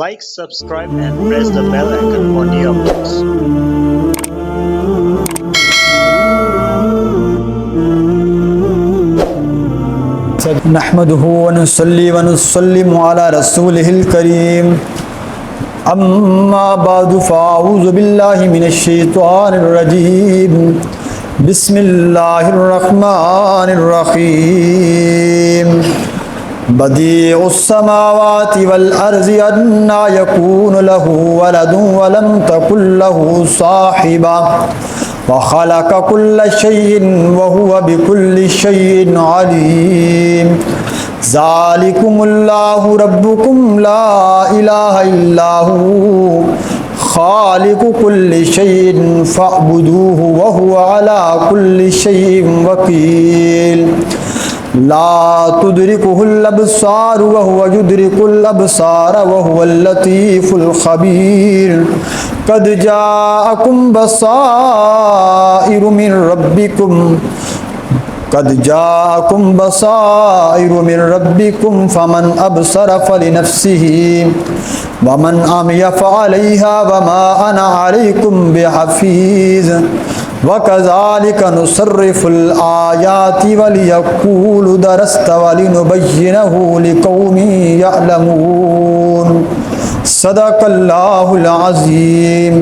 Like, subscribe and press the bell icon for new updates. نحمده ونصلي ونسلم على رسوله الكريم اما بعد فاعوذ بالله من الشيطان الرجيم بسم الله الرحمن الرحيم بديع السماوات والارض أنى يكون له ولد ولم تكن له صاحبة وخلق كل شيء وهو بكل شيء عليم ذلكم الله ربكم لا إله إلا هو خالق كل شيء فاعبدوه وهو على كل شيء وكيل لا تدركه الأبصار وهو يدرك الأبصار وهو اللطيف الخبير قد جاءكم بصائر من ربكم فمن أبصر فلنفسه ومن عمي فعليها وما أنا عليكم بحفيظ وكذلك نصرف الآيات وليقولوا درست ولنبينه لقوم يعلمون صدق اللہ العظیم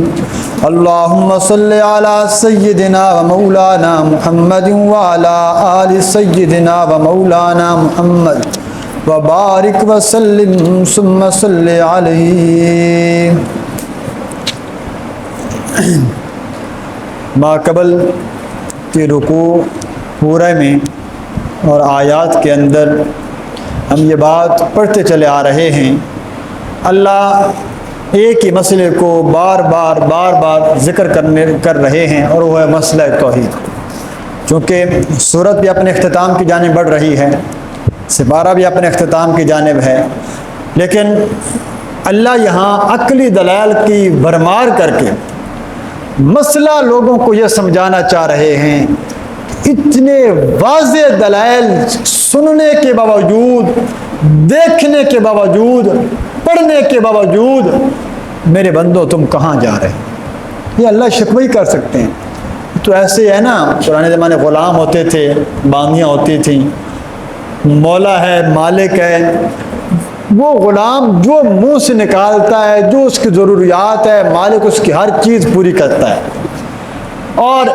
اللہم صل علی سیدنا و مولانا محمد وعلی آل سیدنا و مولانا محمد وبارک وسلم ثم صل علیہ. ماقبل کے رکوع پورے میں اور آیات کے اندر ہم یہ بات پڑھتے چلے آ رہے ہیں. اللہ ایک ہی مسئلے کو بار بار ذکر کر رہے ہیں اور وہ ہے مسئلہ توحید. چونکہ سورت بھی اپنے اختتام کی جانب بڑھ رہی ہے، سپارہ بھی اپنے اختتام کی جانب ہے، لیکن اللہ یہاں عقلی دلائل کی بھرمار کر کے مسئلہ لوگوں کو یہ سمجھانا چاہ رہے ہیں. اتنے واضح دلائل سننے کے باوجود، دیکھنے کے باوجود، پڑھنے کے باوجود میرے بندو تم کہاں جا رہے ہیں؟ یہ اللہ شکوہ کر سکتے ہیں. تو ایسے ہے نا، پرانے زمانے غلام ہوتے تھے، باندیاں ہوتی تھیں، مولا ہے، مالک ہے، وہ غلام جو منہ سے نکالتا ہے، جو اس کی ضروریات ہے، مالک اس کی ہر چیز پوری کرتا ہے اور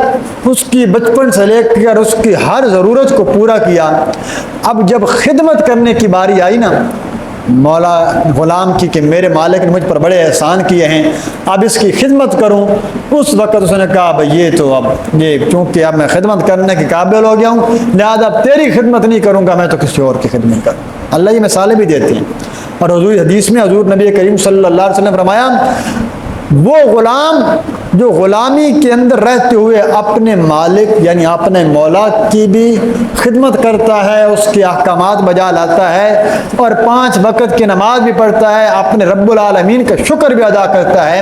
اس کی بچپن سے لے کر اس کی ہر ضرورت کو پورا کیا. اب جب خدمت کرنے کی باری آئی نا مولا غلام کی کہ میرے مالک نے مجھ پر بڑے احسان کیے ہیں، اب اس کی خدمت کروں، اس وقت اس نے کہا بھائی یہ تو اب یہ چونکہ اب میں خدمت کرنے کے قابل ہو گیا ہوں، لہذا اب تیری خدمت نہیں کروں گا، میں تو کسی اور کی خدمت کروں. اللہ یہ مثالیں بھی دیتے ہیں. اور حضور حدیث میں حضور نبی کریم صلی اللہ علیہ وسلم فرمایا وہ غلام جو غلامی کے اندر رہتے ہوئے اپنے مالک یعنی اپنے مولا کی بھی خدمت کرتا ہے، اس کے احکامات بجا لاتا ہے اور 5 وقت کی نماز بھی پڑھتا ہے، اپنے رب العالمین کا شکر بھی ادا کرتا ہے،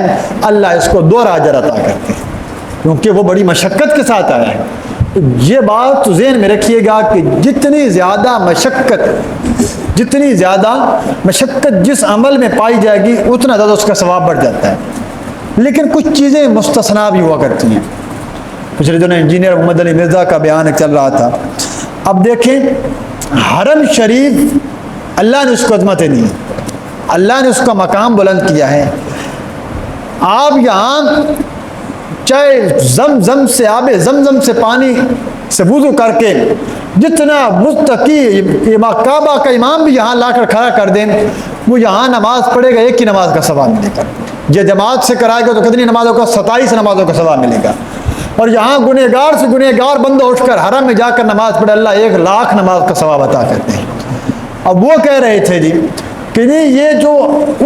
اللہ اس کو 2 اجر عطا کرتے ہیں کیونکہ وہ بڑی مشقت کے ساتھ آیا ہے. یہ بات تو ذہن میں رکھیے گا کہ جتنی زیادہ مشقت جس عمل میں پائی جائے گی اتنا زیادہ اس کا ثواب بڑھ جاتا ہے. لیکن کچھ چیزیں مستثنا بھی ہوا کرتی ہیں. پچھلے دنوں انجینئر محمد علی مرزا کا بیان چل رہا تھا. اب دیکھیں حرم شریف اللہ نے اس کو عظمت دی، اللہ نے اس کا مقام بلند کیا ہے. آپ یہاں چاہے زمزم سے آب زمزم سے پانی سے وضو کر کے جتنا متقی کعبہ کا امام بھی یہاں لا کر کھڑا کر دیں، وہ یہاں نماز پڑھے گا، ایک ہی نماز کا ثواب ملے گا. یہ جماعت سے کرائے گا تو کتنی نمازوں کا 27 نمازوں کا ثواب ملے گا. اور یہاں گنہگار سے گنہگار بندہ اٹھ کر حرم میں جا کر نماز پڑھے، اللہ 1,00,000 نماز کا ثواب عطا کرتے ہیں. اب وہ کہہ رہے تھے جی کہ یہ جو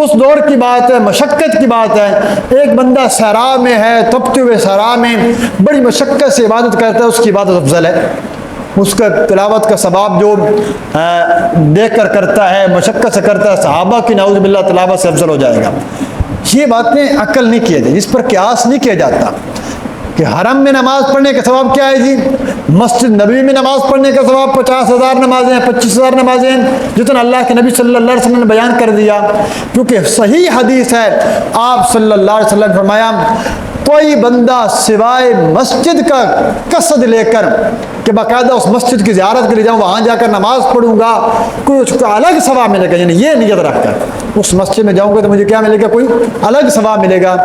اس دور کی بات ہے، مشقت کی بات ہے، ایک بندہ صحرا میں ہے، تپتے ہوئے صحرا میں بڑی مشقت سے عبادت کرتا ہے، اس کی عبادت افضل ہے. اس کا تلاوت کا ثواب جو دیکھ کر کرتا ہے، مشقت سے کرتا ہے، صحابہ کی نعوذ باللہ تلاوت سے افضل ہو جائے گا. یہ باتیں عقل نہیں کیا جائے، اس پر قیاس نہیں کیا جاتا کہ حرم میں نماز پڑھنے کا ثواب کیا ہے جی؟ مسجد نبی میں نماز پڑھنے کا ثواب 50,000 نمازیں ہیں، 25,000 نمازیں ہیں، جتنا اللہ کے نبی صلی اللہ علیہ وسلم نے بیان کر دیا. کیونکہ صحیح حدیث ہے، آپ صلی اللہ علیہ وسلم نے فرمایا کوئی بندہ سوائے مسجد کا قصد لے کر کہ باقاعدہ اس مسجد کی زیارت کے لیے جاؤں، وہاں جا کر نماز پڑھوں گا، کوئی اس کو الگ ثواب ملے گا، یعنی یہ نیت رکھ کر اس مسجد میں جاؤں گا تو مجھے کیا ملے گا؟ کوئی الگ ثواب ملے گا.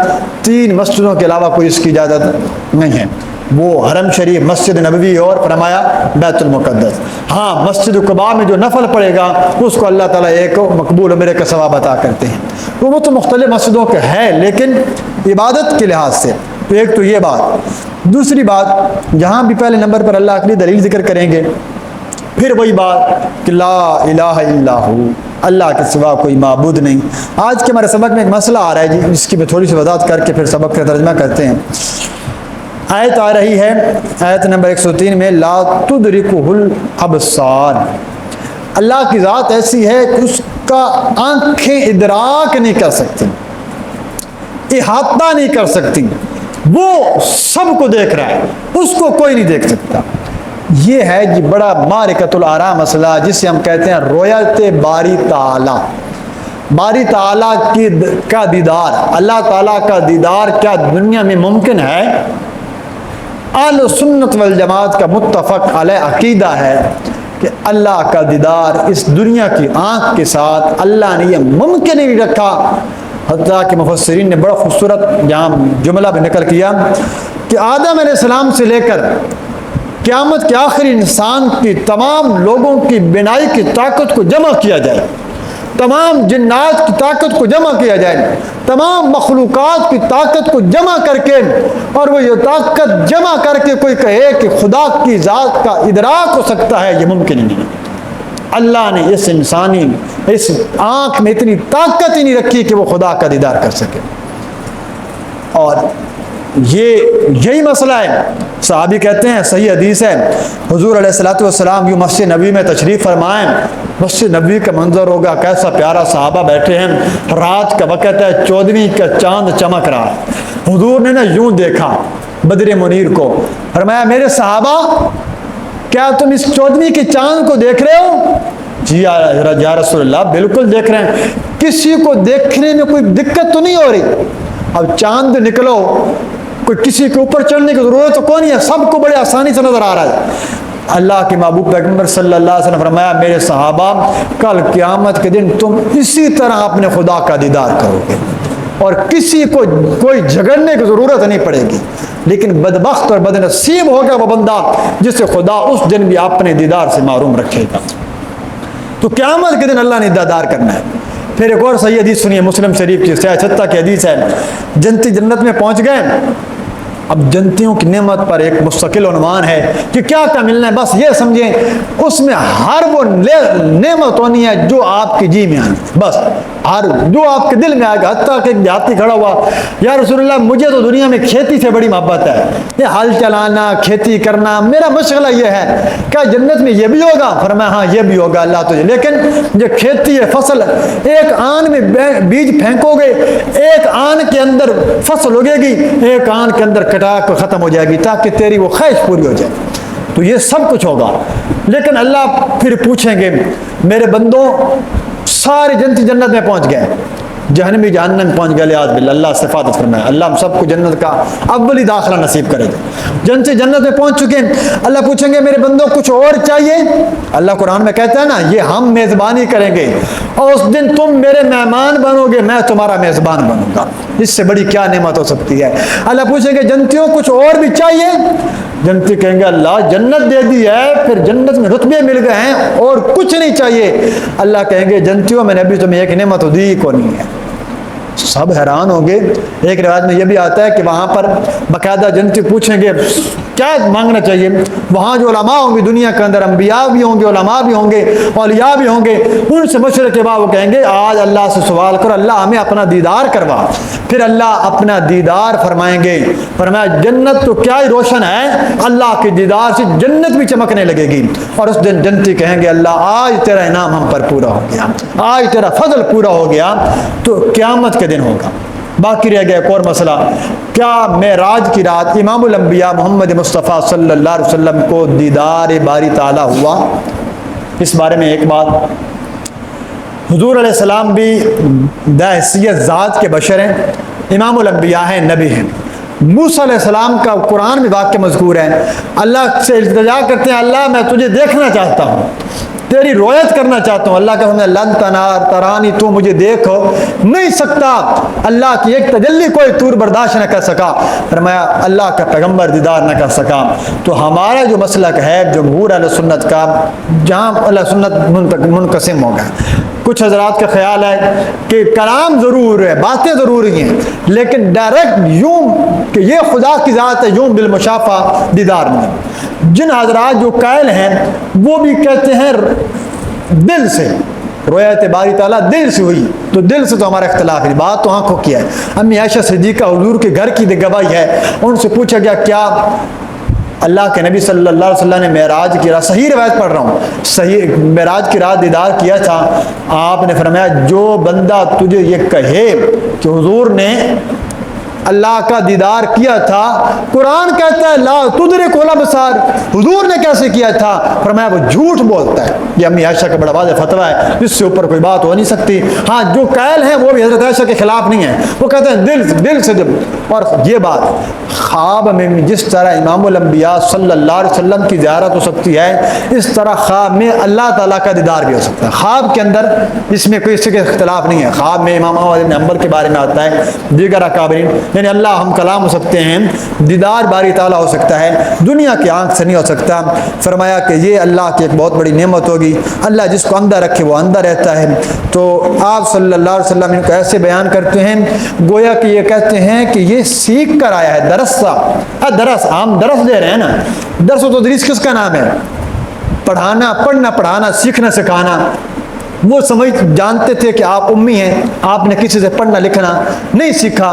3 مسجدوں کے علاوہ کوئی اس کی اجازت نہیں ہے، وہ حرم شریف، مسجد نبوی اور فرمایا بیت المقدس. ہاں مسجد قباء میں جو نفل پڑے گا اس کو اللہ تعالیٰ ایک مقبول عمرے کا ثواب عطا کرتے ہیں. وہ تو مختلف مسجدوں کے ہے لیکن عبادت کے لحاظ سے تو ایک تو یہ بات. دوسری بات، جہاں بھی پہلے نمبر پر اللہ کے لیے دلیل ذکر کریں گے، پھر وہی بات کہ لا الہ الا ہو، اللہ کے سوا کوئی معبود نہیں. آج کے ہمارے سبق میں ایک مسئلہ آ رہا ہے جی، جس کی میں تھوڑی سی وضاحت کر کے پھر سبق کا ترجمہ کرتے ہیں. آیت آ رہی ہے، آیت نمبر 103 میں لا تدرکہ الابصار. اللہ کی ذات ایسی ہے کہ اس کا آنکھیں ادراک نہیں کر سکتی، احاطہ نہیں کر سکتی، وہ سب کو دیکھ رہا ہے، اس کو کوئی نہیں دیکھ سکتا. یہ ہے جی بڑا معرکۃ الآراء مسئلہ، جسے ہم کہتے ہیں رؤیت باری تعالیٰ. باری تعالیٰ کا دیدار، اللہ تعالیٰ کا دیدار کیا دنیا میں ممکن ہے؟ اہل سنت والجماعت کا متفق علیہ عقیدہ ہے کہ اللہ کا دیدار اس دنیا کی آنکھ کے ساتھ اللہ نے یہ ممکن ہی نہیں رکھا. حتیٰ کہ مفسرین نے بڑا خوبصورت یہاں جملہ بھی نقل کیا کہ آدم علیہ السلام سے لے کر قیامت کے آخری انسان کی تمام لوگوں کی بینائی کی طاقت کو جمع کیا جائے، تمام جنات کی طاقت کو جمع کیا جائے، تمام مخلوقات کی طاقت کو جمع کر کے، اور وہ یہ طاقت جمع کر کے کوئی کہے کہ خدا کی ذات کا ادراک ہو سکتا ہے، یہ ممکن ہی نہیں. اللہ نے اس انسانی اس آنکھ میں اتنی طاقت ہی نہیں رکھی کہ وہ خدا کا دیدار کر سکے. اور یہی مسئلہ ہے. صحابی کہتے ہیں، صحیح حدیث ہے، حضور علیہ الصلوۃ والسلام یوں مسجد نبوی میں تشریف فرمائیں، مسجد نبوی کا منظر ہوگا کیسا پیارا، صحابہ بیٹھے ہیں، رات کا وقت ہے، 14ویں کا چاند چمک رہا ہے. حضور نے نا یوں دیکھا بدر منیر کو، فرمایا میرے صحابہ کیا تم اس 14ویں کے چاند کو دیکھ رہے ہو؟ جی یا رسول اللہ بالکل دیکھ رہے ہیں. کسی کو دیکھنے میں کوئی دقت تو نہیں ہو رہی؟ اب چاند نکلو، کوئی کسی کے اوپر چڑھنے کی ضرورت تو کون ہے، سب کو بڑے آسانی سے نظر آ رہا ہے. اللہ کے محبوب پیغمبر صلی اللہ علیہ وسلم فرمایا میرے صحابہ کل قیامت کے دن تم اسی طرح اپنے خدا کا دیدار کرو گے اور کسی کو کوئی جھگڑنے کی ضرورت نہیں پڑے گی. لیکن بدبخت اور بد نصیب ہوگا وہ بندہ جسے خدا اس دن بھی اپنے دیدار سے محروم رکھے گا. تو قیامت کے دن اللہ نے دیدار کرنا ہے. پھر ایک اور صحیح حدیث سنیے، مسلم شریف کی سیاہ چھتہ کی حدیث ہے. جنتی جنت میں پہنچ گئے. اب جنتیوں کی نعمت پر ایک مستقل عنوان ہے کہ کیا کیا ملنا ہے. بس یہ سمجھیں اس میں ہر وہ نعمت ہونی ہے جو آپ کی جی میں آئے، بس ہر جو آپ کے دل میں آئے گا. حتیٰ کہ ایک دیہاتی کھڑا ہوا، یا رسول اللہ مجھے تو دنیا میں کھیتی سے بڑی محبت ہے، یہ ہل چلانا، کھیتی کرنا میرا مشغلہ یہ ہے، کیا جنت میں یہ بھی ہوگا؟ فرمایا ہاں یہ بھی ہوگا اللہ تجھے، لیکن یہ کھیتی ہے، فصل، ایک آن میں بیج پھینکو گے، ایک آن کے اندر فصل اگے گی، ایک آن کے اندر کٹا کے ختم ہو جائے گی تاکہ تیری وہ خواہش پوری ہو جائے. تو یہ سب کچھ ہوگا. لیکن اللہ پھر پوچھیں گے میرے بندوں سارے جنتی جنت میں پہنچ گئے، جہنمی جہنم میں پہنچ گئے، لیاذ باللہ، اللہ سے حفاظت فرمائے. اللہ ہم سب کو جنت کا اولی داخلہ نصیب کرے گا. جنتی جنت میں پہنچ چکے ہیں، اللہ پوچھیں گے میرے بندوں کچھ اور چاہیے؟ اللہ قرآن میں کہتا ہے نا یہ ہم میزبانی کریں گے اور اس دن تم میرے مہمان بنو گے، میں تمہارا میزبان بنوں گا. اس سے بڑی کیا نعمت ہو سکتی ہے؟ اللہ پوچھیں گے جنتیوں کچھ اور بھی چاہیے؟ جنتی کہیں گے اللہ جنت دے دی ہے، پھر جنت میں رتبے مل گئے ہیں اور کچھ نہیں چاہیے. اللہ کہیں گے جنتیوں میں نے ابھی تمہیں ایک نعمت دی کو نہیں ہے. سب حیران ہوں گے. ایک روایت میں یہ بھی آتا ہے کہ وہاں پر باقاعدہ جنتی پوچھیں گے کیا مانگنا چاہیے. وہاں جو علماء ہوں گے دنیا کے اندر، انبیاء بھی ہوں گے، علماء بھی ہوں گے، اولیاء بھی ہوں گے، ان سے مشورے کے بعد وہ کہیں گے آج اللہ سے سوال کرو، اللہ ہمیں اپنا دیدار کروا. پھر اللہ اپنا دیدار فرمائیں گے. فرمایا جنت تو کیا ہی روشن ہے، اللہ کے دیدار سے جنت بھی چمکنے لگے گی. اور اس دن جنتی کہیں گے اللہ آج تیرا انعام ہم پر پورا ہو گیا، آج تیرا فضل پورا ہو گیا. تو قیامت کے دن ہوگا. باقی رہ گیا ایک اور مسئلہ، کیا معراج کی رات امام الانبیاء محمد مصطفیٰ صلی اللہ علیہ وسلم کو دیدار باری تعالیٰ ہوا؟ اس بارے میں ایک بات، حضور علیہ السلام بھی بحیثیت ذات کے بشر ہیں، امام الانبیاء ہیں، نبی ہیں۔ موسیٰ علیہ السلام کا قرآن میں واقعہ مذکور ہے، اللہ سے التجا کرتے ہیں، اللہ میں تجھے دیکھنا چاہتا ہوں، تیری رویت کرنا چاہتا ہوں۔ اللہ کا فرمان لن ترانی، تو مجھے دیکھ نہیں سکتا۔ اللہ کی ایک تجلی کوئی طور برداشت نہ کر سکا، فرمایا اللہ کا پیغمبر دیدار نہ کر سکا۔ تو ہمارا جو مسلک ہے جمہور اہل سنت کا، جہاں اہل سنت منقسم ہو گیا، کچھ حضرات کا خیال ہے کہ کلام ضرور ہے، باتیں ضروری ہیں، لیکن ڈائریکٹ یوں کہ یہ خدا کی ذات ہے یوں بالمشافہ دیدار نہیں۔ جن حضرات جو قائل ہیں وہ بھی کہتے ہیں دل سے، رویت باری تعالیٰ دل سے ہوئی، تو دل سے تو ہمارا اختلاف ہے، بات تو آنکھوں کی ہے۔ امی عائشہ صدیقہ حضور کے گھر کی گواہی ہے، ان سے پوچھا گیا کیا اللہ کے نبی صلی اللہ علیہ وسلم نے معراج کی رات، صحیح روایت پڑھ رہا ہوں، صحیح معراج کی رات دیدار کیا تھا؟ آپ نے فرمایا جو بندہ تجھے یہ کہے کہ حضور نے اللہ کا دیدار کیا تھا، قرآن کہتا ہے لا تدرک الابصار، حضور نے کیسے کیا تھا؟ فرمایا وہ جھوٹ بولتا ہے۔ یہ امی عائشہ کا بڑا واضح فتویٰ ہے، اس سے اوپر کوئی بات ہو نہیں سکتی۔ ہاں جو قائل ہیں وہ بھی حضرت عائشہ کے خلاف نہیں ہیں، وہ کہتے ہیں دل سے جب، اور یہ بات خواب میں جس طرح امام الانبیاء صلی اللہ علیہ وسلم کی زیارت ہو سکتی ہے، اس طرح خواب میں اللہ تعالیٰ کا دیدار بھی ہو سکتا ہے۔ خواب کے اندر اس میں کوئی اس کے اختلاف نہیں ہے، خواب میں امام احمد بن حنبل کے بارے میں آتا ہے، دیگر اکابرین، یعنی اللہ ہم کلام ہو سکتے ہیں، دیدار باری تعالیٰ ہو سکتا ہے، دنیا کی آنکھ سے نہیں ہو سکتا۔ فرمایا کہ یہ اللہ کی ایک بہت بڑی نعمت ہوگی، اللہ جس کو اندر رکھے وہ اندر رہتا ہے۔ تو آپ صلی اللہ علیہ وسلم ان کو ایسے بیان کرتے ہیں گویا کہ یہ کہتے ہیں کہ یہ سیکھ کر آیا ہے، درس ہم درس دے رہے ہیں نا، درس و تدریس کس کا نام ہے؟ پڑھانا، پڑھنا پڑھانا، سیکھنا سکھانا۔ وہ جانتے تھے کہ آپ امی ہیں، آپ نے کسی سے پڑھنا لکھنا نہیں سیکھا،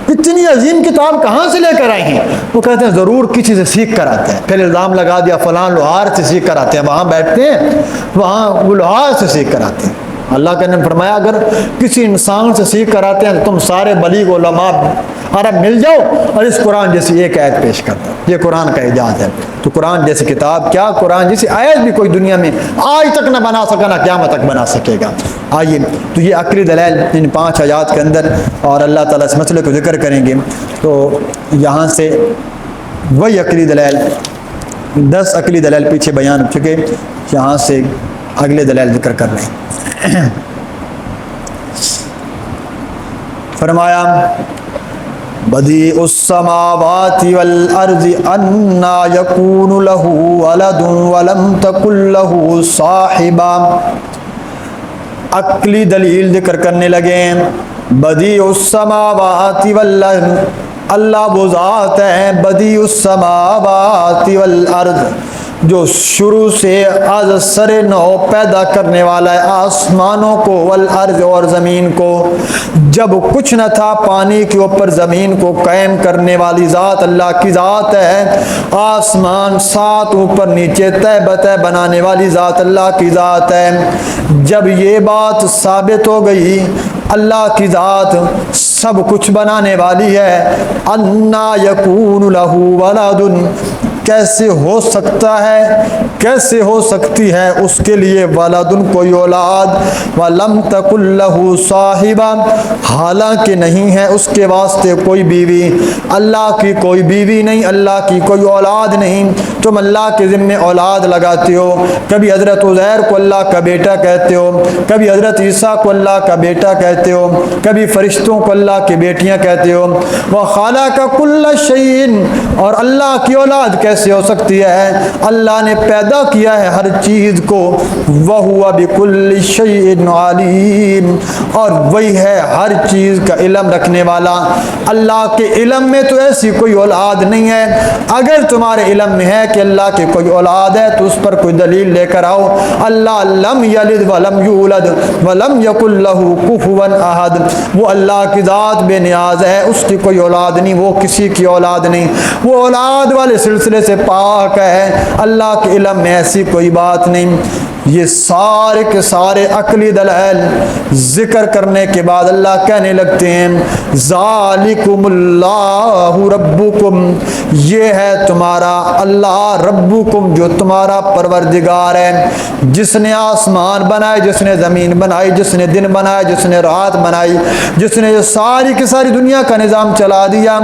اتنی عظیم کتاب کہاں سے لے کر آئے ہیں؟ وہ کہتے ہیں ضرور کسی سے سیکھ کر آتے ہیں۔ پھر الزام لگا دیا فلاں لوہار سے سیکھ کر آتے ہیں، وہاں بیٹھتے ہیں وہاں وہ لوہار سے سیکھ کر آتے ہیں۔ اللہ کا نے فرمایا اگر کسی انسان سے سیکھ کر آتے ہیں تو تم سارے بلیغ علماء عرب مل جاؤ اور اس قرآن جیسی ایک آیت پیش کر دو، یہ قرآن کا اعجاز ہے۔ تو قرآن جیسی کتاب کیا، قرآن جیسی آیت بھی کوئی دنیا میں آج تک نہ بنا سکا، نہ قیامت تک بنا سکے گا۔ آئیے تو یہ عقلی دلائل ان 5 آیات کے اندر، اور اللہ تعالیٰ اس مسئلے کو ذکر کریں گے۔ تو یہاں سے وہی عقلی دلائل، 10 عقلی دلائل پیچھے بیان ہو چکے، یہاں سے اگلے دلائل ذکر کر رہے ہیں۔ فرمایا بدیع السماوات والارض انا یکون له ولد ولم تکن له صاحبہ۔ عقلی دلیل ذکر کرنے لگے، بدیع السماوات والارض، اللہ وہ ذات ہے بدیع السماوات والارض جو شروع سے از سر نو پیدا کرنے والا ہے آسمانوں کو، والارض اور زمین کو، جب کچھ نہ تھا پانی کے اوپر زمین کو قائم کرنے والی ذات اللہ کی ذات ہے، آسمان 7 اوپر نیچے تہ بتہ بنانے والی ذات اللہ کی ذات ہے۔ جب یہ بات ثابت ہو گئی اللہ کی ذات سب کچھ بنانے والی ہے، انا یکون لہ ولد، کیسے ہو سکتا ہے، کیسے ہو سکتی ہے اس کے لیے ولدن کوئی اولاد، ولم تکن لہ صاحبہ، حالانکہ نہیں ہے اس کے واسطے کوئی بیوی، اللہ کی کوئی بیوی نہیں، اللہ کی کوئی اولاد نہیں۔ تم اللہ کے ذمے اولاد لگاتے ہو، کبھی حضرت عزیر کو اللہ کا بیٹا کہتے ہو، کبھی حضرت عیسیٰ کو اللہ کا بیٹا کہتے ہو، کبھی فرشتوں کو اللہ کی بیٹیاں کہتے ہو۔ وخلق کل شیء، اور اللہ کی اولاد کیسے ہو سکتی ہے؟ اللہ نے پیدا کیا ہے ہر چیز کو، وَهُوَ بِكُلِّ شَيْءٍ عَلِيمٌ، اور وہی ہے ہر چیز کا علم رکھنے والا۔ اللہ کے علم میں تو ایسی کوئی اولاد نہیں ہے، اگر تمہارے علم میں ہے کہ اللہ کی کوئی اولاد ہے تو اس پر کوئی دلیل لے کر آؤ۔ اللہ لم یلد ولم یولد ولم یکن لہ کفوا احد، وہ اللہ کی ذات بے نیاز ہے، اس کی کوئی اولاد نہیں، وہ کسی کی اولاد نہیں، وہ اولاد والے سلسلے سے پاک ہے، اللہ کے علم میں ایسی کوئی بات نہیں۔ یہ سارے کے سارے عقلی دلائل ذکر کرنے کے بعد اللہ کہنے لگتے ہیں ذالکم اللہ ربکم، یہ ہے تمہارا اللہ ربکم جو تمہارا پروردگار ہے، جس نے آسمان بنائے، جس نے زمین بنائی، جس نے دن بنایا، جس نے رات بنائی، جس نے یہ ساری کی ساری دنیا کا نظام چلا دیا۔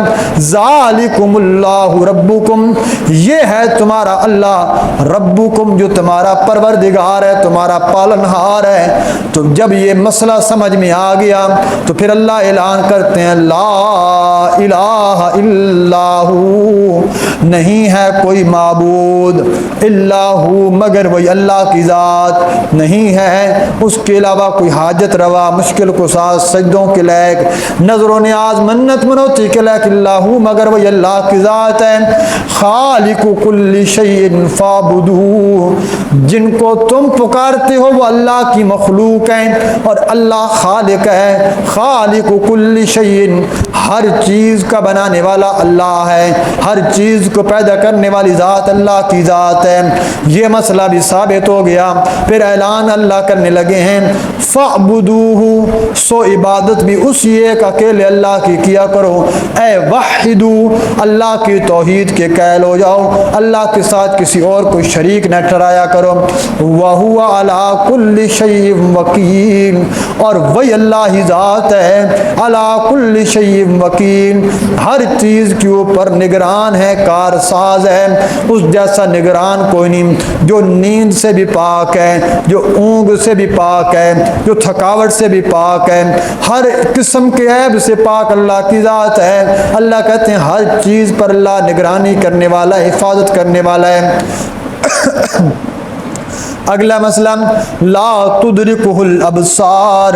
ذالکم اللہ ربکم، یہ ہے تمہارا اللہ ربکم جو تمہارا پروردگار ہے، تمہارا پالنہار ہے۔ تو جب یہ مسئلہ سمجھ میں آ گیا تو پھر اللہ اعلان کرتے ہیں لا الہ الا ہو، نہیں ہے کوئی معبود الا ہو مگر وہی اللہ کی ذات، نہیں ہے اس کے علاوہ کوئی حاجت روا، مشکل کشا، سجدوں کے لائق، نظر و نیاز، منت منوتی کے لائق اللہ ہو مگر وہی اللہ کی ذات ہے۔ خالق کل شیء فاعبدوہ، جن کو تم پکارتے ہو وہ اللہ کی مخلوق ہیں اور اللہ خالق ہے۔ خالق کل شیء، ہر چیز کا بنانے والا اللہ ہے، ہر چیز کو پیدا کرنے والی ذات اللہ کی ذات ہے۔ یہ مسئلہ بھی ثابت ہو گیا۔ پھر اعلان اللہ کرنے لگے ہیں فاعبدوہ، سو عبادت بھی اسی ایک اکیلے اللہ کی کیا کرو، اے وحدو، اللہ کی توحید کے قائل ہو جاؤ، اللہ کے ساتھ کسی اور کو شریک نہ ٹھہرایا کرو۔ وَهُوَ عَلَىٰ كُلِّ شَيْءٍ وَكِيلٌ، اور وہی اللہ ہی ذات ہے عَلَىٰ كُلِّ شَيْءٍ وَكِيلٌ، ہر چیز کے اوپر نگران ہے، کار ساز ہے، اس جیسا نگران کوئی نہیں، جو نیند سے بھی پاک ہے، جو اونگ سے بھی پاک ہے، جو تھکاوٹ سے بھی پاک ہے، ہر قسم کے عیب سے پاک اللہ کی ذات ہے۔ اللہ کہتے ہیں ہر چیز پر اللہ نگرانی کرنے والا، حفاظت کرنے والا ہے۔ اگلا مسئلہ لا تدرکہ الابصار،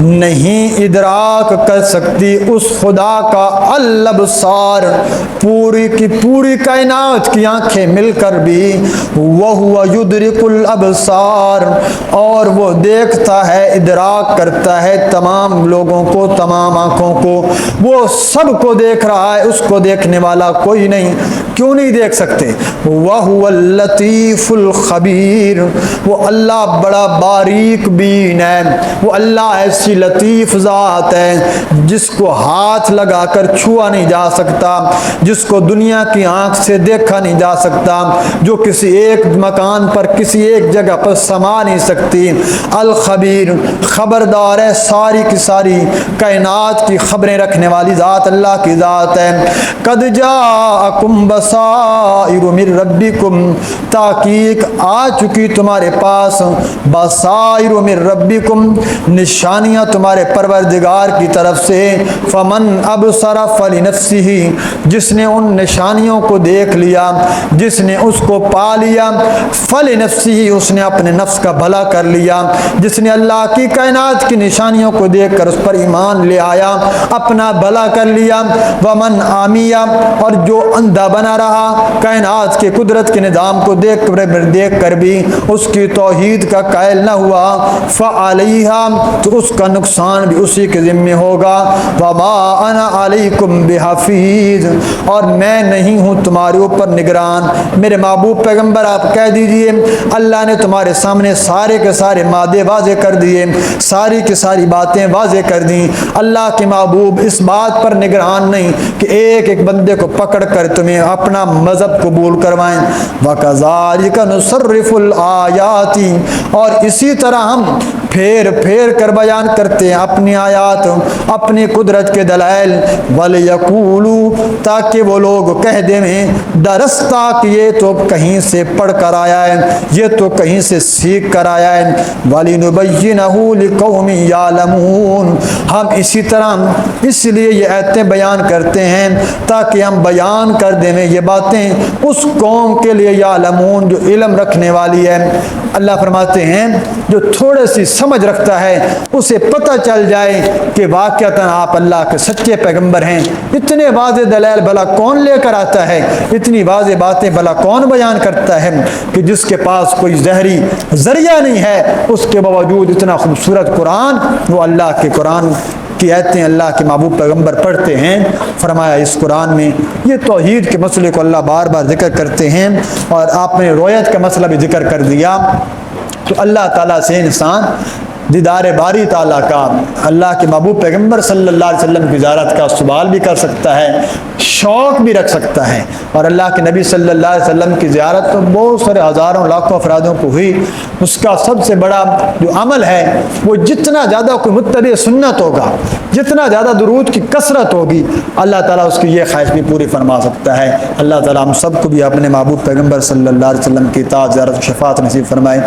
نہیں ادراک کر سکتی اس خدا کا الابصار، پوری کی پوری کائنات کی آنکھیں مل کر بھی وہو یدرک الابصار، اور وہ دیکھتا ہے، ادراک کرتا ہے تمام لوگوں کو، تمام آنکھوں کو، وہ سب کو دیکھ رہا ہے، اس کو دیکھنے والا کوئی نہیں۔ کیوں نہیں دیکھ سکتے؟ وہو اللطیف الخبیر، وہ اللہ بڑا باریک بین ہے، وہ اللہ ایسی لطیف ذات ہے جس کو ہاتھ لگا کر چھوا نہیں جا سکتا، جس کو دنیا کی آنکھ سے دیکھا نہیں جا سکتا، جو کسی ایک مکان پر کسی ایک جگہ پر سما نہیں سکتی۔ الخبیر، خبردار ہے، ساری کی ساری کائنات کی خبریں رکھنے والی ذات اللہ کی ذات ہے۔ قد جاءکم بصائر من ربکم، تحقیق آ چکی تمہارے پاس، بصائر من ربکم، نشانیاں تمہارے پروردگار کی طرف سے۔ فمن ابصر فلنفسہ، جس نے ان نشانیوں کو دیکھ لیا، جس نے اس کو پا لیا، فلنفسہ، اس نے اپنے نفس کا بھلا کر لیا۔ جس نے اللہ کی کائنات کی نشانیوں کو دیکھ کر اس پر ایمان لے آیا، اپنا بھلا کر لیا۔ ومن عامیہ، اور جو اندھا بنا رہا، کائنات کے قدرت کے نظام کو دیکھ کر بھی اس کی توحید کا قائل نہ ہوا، فعلیہا، تو اس کا نقصان بھی اسی کے ذمہ ہوگا۔ وما انا علیکم بحفیظ، اور میں نہیں ہوں تمہارے اوپر نگران۔ میرے محبوب پیغمبر آپ کہہ دیجئے اللہ نے تمہارے سامنے سارے کے سارے مادے واضح کر دیے، ساری کی ساری باتیں واضح کر دیں۔ اللہ کے محبوب اس بات پر نگران نہیں کہ ایک ایک بندے کو پکڑ کر تمہیں اپنا مذہب قبول کروائیں۔ وَكَذَلِكَ نُصَرِّفُ الْآيَاتِ، اور اسی طرح ہم پھیر پھیر کر بیان کرتے ہیں اپنی آیات، اپنی قدرت کے دلائل۔ وَلِيَقُولُوا، تاکہ وہ لوگ کہہ دیں درستہ کہ یہ تو کہیں سے پڑھ کر آیا ہے، یہ تو کہیں سے سیکھ کر آیا ہے۔ وَلِنُبَيِّنَهُ لِقَوْمٍ يَعْلَمُونَ، ہم اسی طرح اس لیے یہ آیتیں بیان کرتے ہیں تاکہ ہم بیان کر دیں یہ باتیں اس قوم کے لیے یعلمون، جو علم رکھنے والی ہے۔ اللہ فرماتے ہیں جو تھوڑے سی سمجھ رکھتا ہے اسے پتہ چل جائے کہ واقعتاً آپ اللہ کے سچے پیغمبر ہیں۔ اتنے واضح دلائل بھلا کون لے کر آتا ہے، اتنی واضح باتیں بھلا کون بیان کرتا ہے کہ جس کے پاس کوئی ظاہری ذریعہ نہیں ہے، اس کے باوجود اتنا خوبصورت قرآن، وہ اللہ کے قرآن کی آیتیں اللہ کے محبوب پیغمبر پڑھتے ہیں۔ فرمایا اس قرآن میں یہ توحید کے مسئلے کو اللہ بار بار ذکر کرتے ہیں، اور آپ نے رویت کا مسئلہ بھی ذکر کر دیا۔ تو اللہ تعالیٰ سے انسان دیدار باری تعالیٰ کا، اللہ کے محبوب پیغمبر صلی اللہ علیہ وسلم کی زیارت کا سوال بھی کر سکتا ہے، شوق بھی رکھ سکتا ہے۔ اور اللہ کے نبی صلی اللہ علیہ وسلم کی زیارت تو بہت سارے ہزاروں لاکھوں افرادوں کو ہوئی، اس کا سب سے بڑا جو عمل ہے وہ جتنا زیادہ کوئی متبع سنت ہوگا، جتنا زیادہ درود کی کثرت ہوگی، اللہ تعالیٰ اس کی یہ خواہش بھی پوری فرما سکتا ہے۔ اللہ تعالیٰ ہم سب کو بھی اپنے محبوب پیغمبر صلی اللہ علیہ وسلم کی اطاعت، زیارت و شفاعت نصیب فرمائے۔